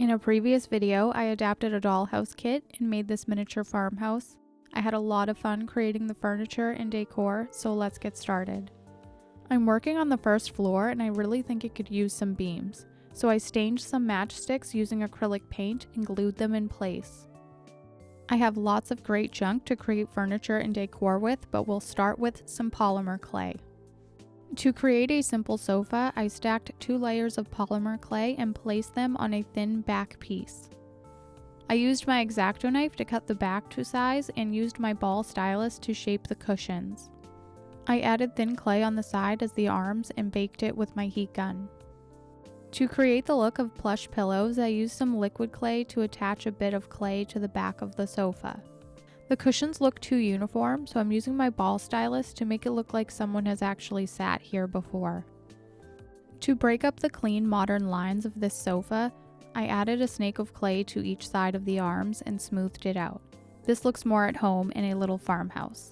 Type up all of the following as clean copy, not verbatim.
In a previous video, I adapted a dollhouse kit and made this miniature farmhouse. I had a lot of fun creating the furniture and decor, so let's get started. I'm working on the first floor and I really think it could use some beams, so I stained some matchsticks using acrylic paint and glued them in place. I have lots of great junk to create furniture and decor with, but we'll start with some polymer clay. To create a simple sofa, I stacked 2 layers of polymer clay and placed them on a thin back piece. I used my X-Acto knife to cut the back to size and used my ball stylus to shape the cushions. I added thin clay on the side as the arms and baked it with my heat gun. To create the look of plush pillows, I used some liquid clay to attach a bit of clay to the back of the sofa. The cushions look too uniform, so I'm using my ball stylus to make it look like someone has actually sat here before. To break up the clean modern lines of this sofa, I added a snake of clay to each side of the arms and smoothed it out. This looks more at home in a little farmhouse.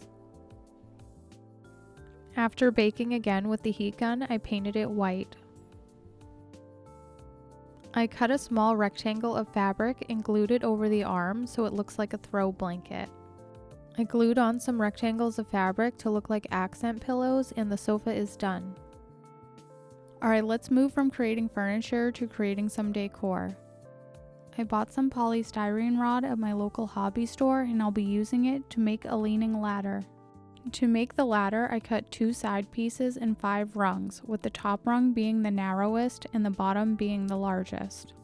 After baking again with the heat gun, I painted it white. I cut a small rectangle of fabric and glued it over the arm so it looks like a throw blanket. I glued on some rectangles of fabric to look like accent pillows and the sofa is done. Alright, let's move from creating furniture to creating some decor. I bought some polystyrene rod at my local hobby store and I'll be using it to make a leaning ladder. To make the ladder, I cut 2 side pieces and 5 rungs, with the top rung being the narrowest and the bottom being the largest.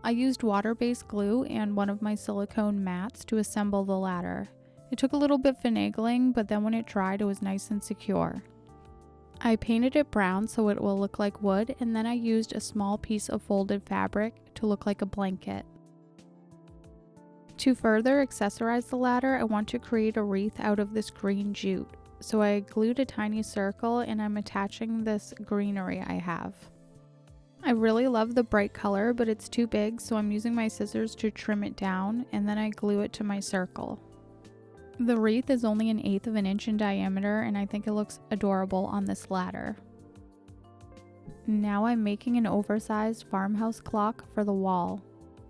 I used water-based glue and one of my silicone mats to assemble the ladder. It took a little bit finagling, but then when it dried it was nice and secure. I painted it brown so it will look like wood, and then I used a small piece of folded fabric to look like a blanket. To further accessorize the ladder, I want to create a wreath out of this green jute. So I glued a tiny circle and I'm attaching this greenery I have. I really love the bright color, but it's too big, so I'm using my scissors to trim it down and then I glue it to my circle. The wreath is only 1/8 of an inch in diameter and I think it looks adorable on this ladder. Now I'm making an oversized farmhouse clock for the wall.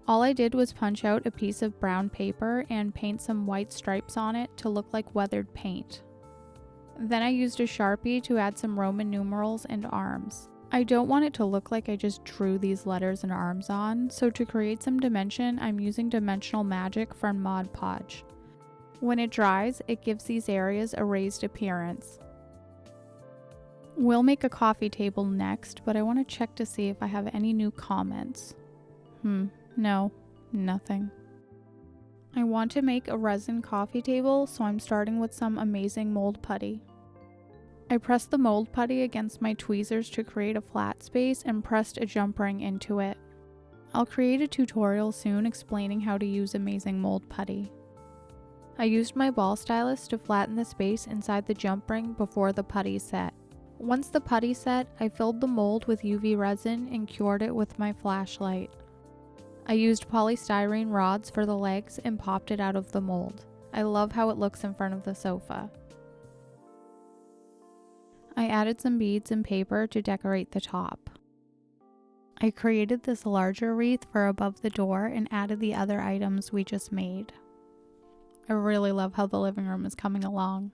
All I did was punch out a piece of brown paper and paint some white stripes on it to look like weathered paint. Then I used a Sharpie to add some Roman numerals and arms. I don't want it to look like I just drew these letters and arms on, so to create some dimension, I'm using Dimensional Magic from Mod Podge. When it dries, it gives these areas a raised appearance. We'll make a coffee table next, but I want to check to see if I have any new comments. No, nothing. I want to make a resin coffee table, so I'm starting with some amazing mold putty. I pressed the mold putty against my tweezers to create a flat space and pressed a jump ring into it. I'll create a tutorial soon explaining how to use amazing mold putty. I used my ball stylus to flatten the space inside the jump ring before the putty set. Once the putty set, I filled the mold with UV resin and cured it with my flashlight. I used polystyrene rods for the legs and popped it out of the mold. I love how it looks in front of the sofa. I added some beads and paper to decorate the top. I created this larger wreath for above the door and added the other items we just made. I really love how the living room is coming along.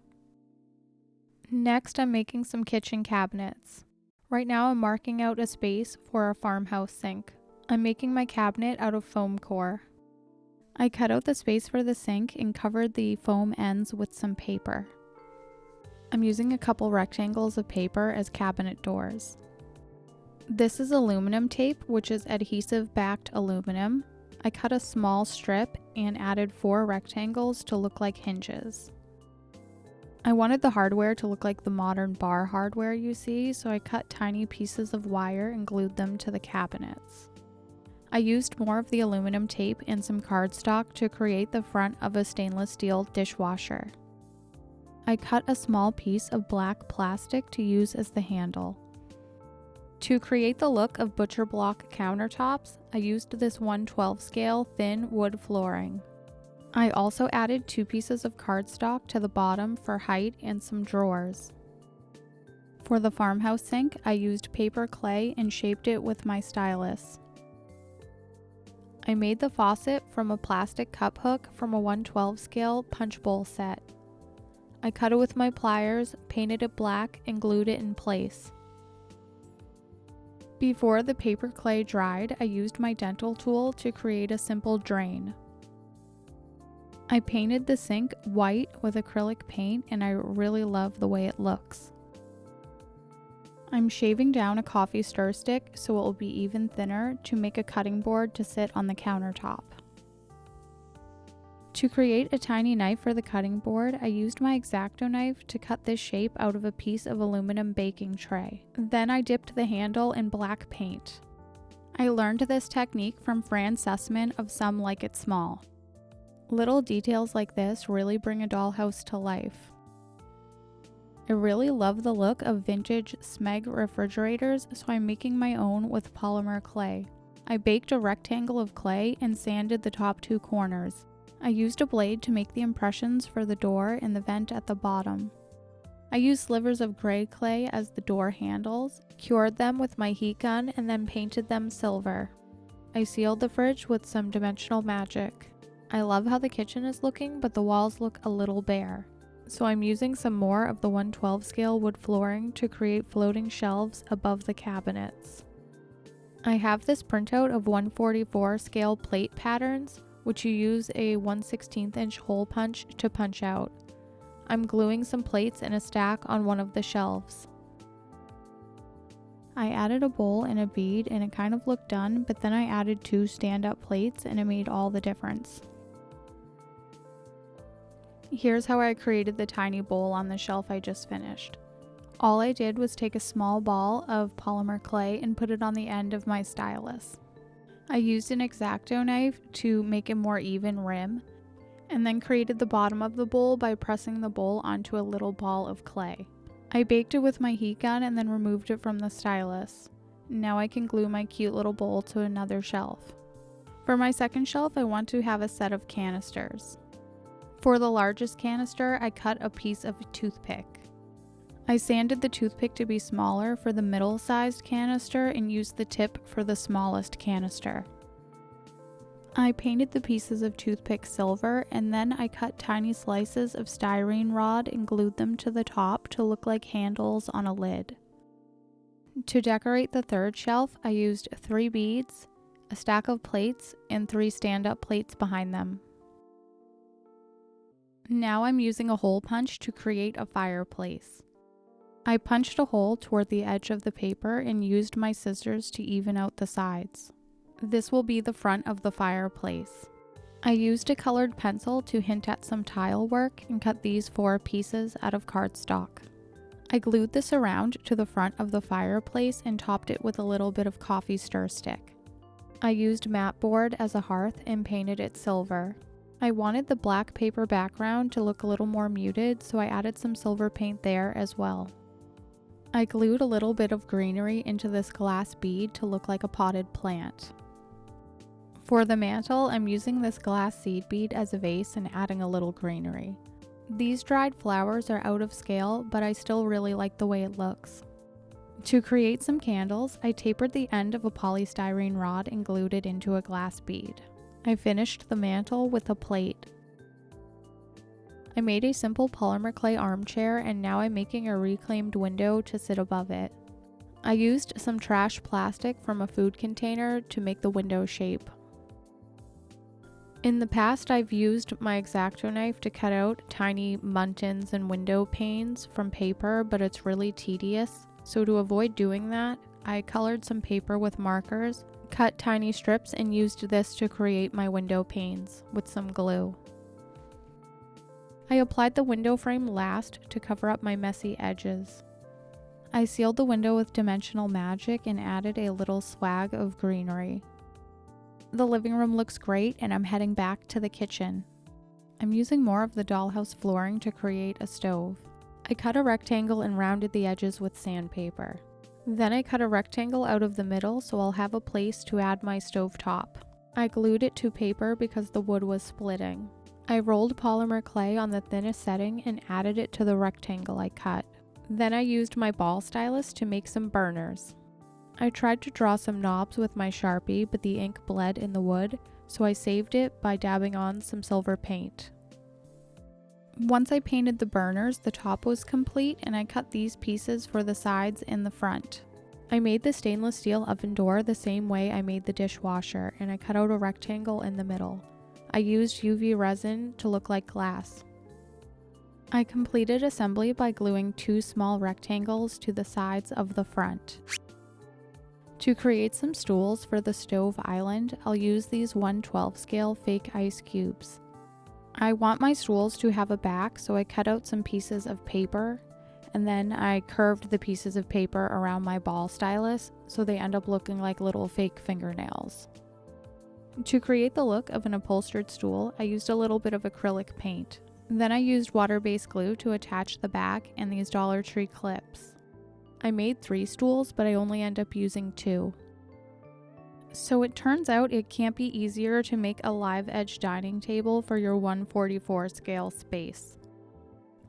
Next, I'm making some kitchen cabinets. Right now I'm marking out a space for a farmhouse sink. I'm making my cabinet out of foam core. I cut out the space for the sink and covered the foam ends with some paper. I'm using a couple rectangles of paper as cabinet doors. This is aluminum tape, which is adhesive-backed aluminum. I cut a small strip and added 4 rectangles to look like hinges. I wanted the hardware to look like the modern bar hardware you see, so I cut tiny pieces of wire and glued them to the cabinets. I used more of the aluminum tape and some cardstock to create the front of a stainless steel dishwasher. I cut a small piece of black plastic to use as the handle. To create the look of butcher block countertops, I used this 1/12 scale thin wood flooring. I also added 2 pieces of cardstock to the bottom for height and some drawers. For the farmhouse sink, I used paper clay and shaped it with my stylus. I made the faucet from a plastic cup hook from a 1/12 scale punch bowl set. I cut it with my pliers, painted it black, and glued it in place. Before the paper clay dried, I used my dental tool to create a simple drain. I painted the sink white with acrylic paint, and I really love the way it looks. I'm shaving down a coffee stir stick so it will be even thinner to make a cutting board to sit on the countertop. To create a tiny knife for the cutting board, I used my X-Acto knife to cut this shape out of a piece of aluminum baking tray. Then I dipped the handle in black paint. I learned this technique from Fran Sussman of Some Like It Small. Little details like this really bring a dollhouse to life. I really love the look of vintage Smeg refrigerators, so I'm making my own with polymer clay. I baked a rectangle of clay and sanded the top 2 corners. I used a blade to make the impressions for the door and the vent at the bottom. I used slivers of gray clay as the door handles, cured them with my heat gun, and then painted them silver. I sealed the fridge with some dimensional magic. I love how the kitchen is looking, but the walls look a little bare. So I'm using some more of the 1/12 scale wood flooring to create floating shelves above the cabinets. I have this printout of 1/44 scale plate patterns, which you use a 1/16 inch hole punch to punch out. I'm gluing some plates in a stack on one of the shelves. I added a bowl and a bead and it kind of looked done, but then I added 2 stand-up plates and it made all the difference. Here's how I created the tiny bowl on the shelf I just finished. All I did was take a small ball of polymer clay and put it on the end of my stylus. I used an X-Acto knife to make a more even rim, and then created the bottom of the bowl by pressing the bowl onto a little ball of clay. I baked it with my heat gun and then removed it from the stylus. Now I can glue my cute little bowl to another shelf. For my second shelf, I want to have a set of canisters. For the largest canister, I cut a piece of toothpick. I sanded the toothpick to be smaller for the middle-sized canister and used the tip for the smallest canister. I painted the pieces of toothpick silver, and then I cut tiny slices of styrene rod and glued them to the top to look like handles on a lid. To decorate the third shelf, I used 3 beads, a stack of plates, and 3 stand-up plates behind them. Now I'm using a hole punch to create a fireplace. I punched a hole toward the edge of the paper and used my scissors to even out the sides. This will be the front of the fireplace. I used a colored pencil to hint at some tile work and cut these 4 pieces out of cardstock. I glued this around to the front of the fireplace and topped it with a little bit of coffee stir stick. I used mat board as a hearth and painted it silver. I wanted the black paper background to look a little more muted, so I added some silver paint there as well. I glued a little bit of greenery into this glass bead to look like a potted plant. For the mantel, I'm using this glass seed bead as a vase and adding a little greenery. These dried flowers are out of scale, but I still really like the way it looks. To create some candles, I tapered the end of a polystyrene rod and glued it into a glass bead. I finished the mantel with a plate. I made a simple polymer clay armchair, and now I'm making a reclaimed window to sit above it. I used some trash plastic from a food container to make the window shape. In the past, I've used my X-Acto knife to cut out tiny muntins and window panes from paper, but it's really tedious. So to avoid doing that, I colored some paper with markers, cut tiny strips, and used this to create my window panes with some glue. I applied the window frame last to cover up my messy edges. I sealed the window with dimensional magic and added a little swag of greenery. The living room looks great, and I'm heading back to the kitchen. I'm using more of the dollhouse flooring to create a stove. I cut a rectangle and rounded the edges with sandpaper. Then I cut a rectangle out of the middle so I'll have a place to add my stove top. I glued it to paper because the wood was splitting. I rolled polymer clay on the thinnest setting and added it to the rectangle I cut. Then I used my ball stylus to make some burners. I tried to draw some knobs with my Sharpie, but the ink bled in the wood, so I saved it by dabbing on some silver paint. Once I painted the burners, the top was complete, and I cut these pieces for the sides and the front. I made the stainless steel oven door the same way I made the dishwasher, and I cut out a rectangle in the middle. I used UV resin to look like glass. I completed assembly by gluing 2 small rectangles to the sides of the front. To create some stools for the stove island, I'll use these 1/12 scale fake ice cubes. I want my stools to have a back, so I cut out some pieces of paper, and then I curved the pieces of paper around my ball stylus so they end up looking like little fake fingernails. To create the look of an upholstered stool, I used a little bit of acrylic paint. Then I used water-based glue to attach the back and these Dollar Tree clips. I made 3 stools, but I only end up using 2. So it turns out it can't be easier to make a live edge dining table for your 1/44 scale space.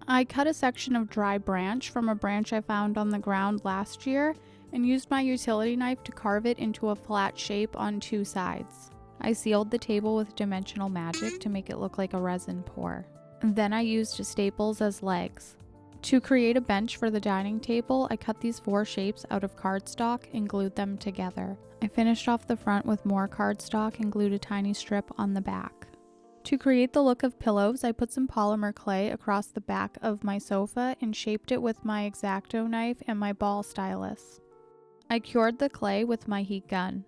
I cut a section of dry branch from a branch I found on the ground last year and used my utility knife to carve it into a flat shape on 2 sides. I sealed the table with dimensional magic to make it look like a resin pour. Then I used staples as legs. To create a bench for the dining table, I cut these 4 shapes out of cardstock and glued them together. I finished off the front with more cardstock and glued a tiny strip on the back. To create the look of pillows, I put some polymer clay across the back of my sofa and shaped it with my X-Acto knife and my ball stylus. I cured the clay with my heat gun.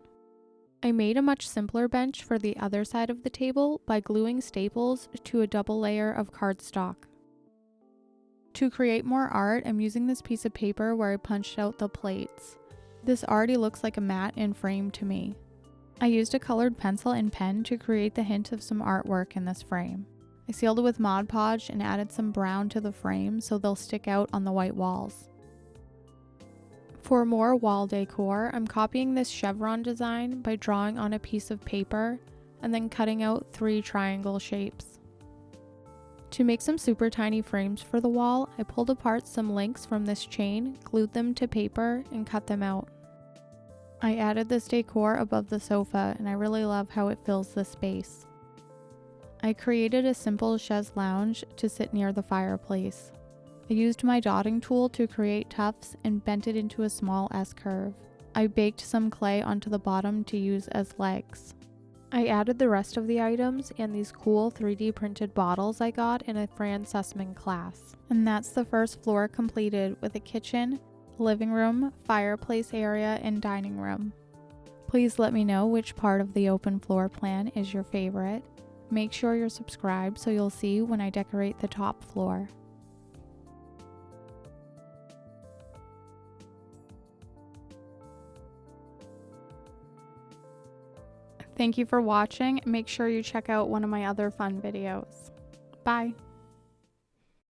I made a much simpler bench for the other side of the table by gluing staples to a double layer of cardstock. To create more art, I'm using this piece of paper where I punched out the plates. This already looks like a mat and frame to me. I used a colored pencil and pen to create the hint of some artwork in this frame. I sealed it with Mod Podge and added some brown to the frame so they'll stick out on the white walls. For more wall decor, I'm copying this chevron design by drawing on a piece of paper and then cutting out 3 triangle shapes. To make some super tiny frames for the wall, I pulled apart some links from this chain, glued them to paper, and cut them out. I added this decor above the sofa, and I really love how it fills the space. I created a simple chaise lounge to sit near the fireplace. I used my dotting tool to create tufts and bent it into a small S-curve. I baked some clay onto the bottom to use as legs. I added the rest of the items and these cool 3D printed bottles I got in a Fran Sussman class. And that's the first floor completed with a kitchen, living room, fireplace area, and dining room. Please let me know which part of the open floor plan is your favorite. Make sure you're subscribed so you'll see when I decorate the top floor. Thank you for watching. Make sure you check out one of my other fun videos. Bye!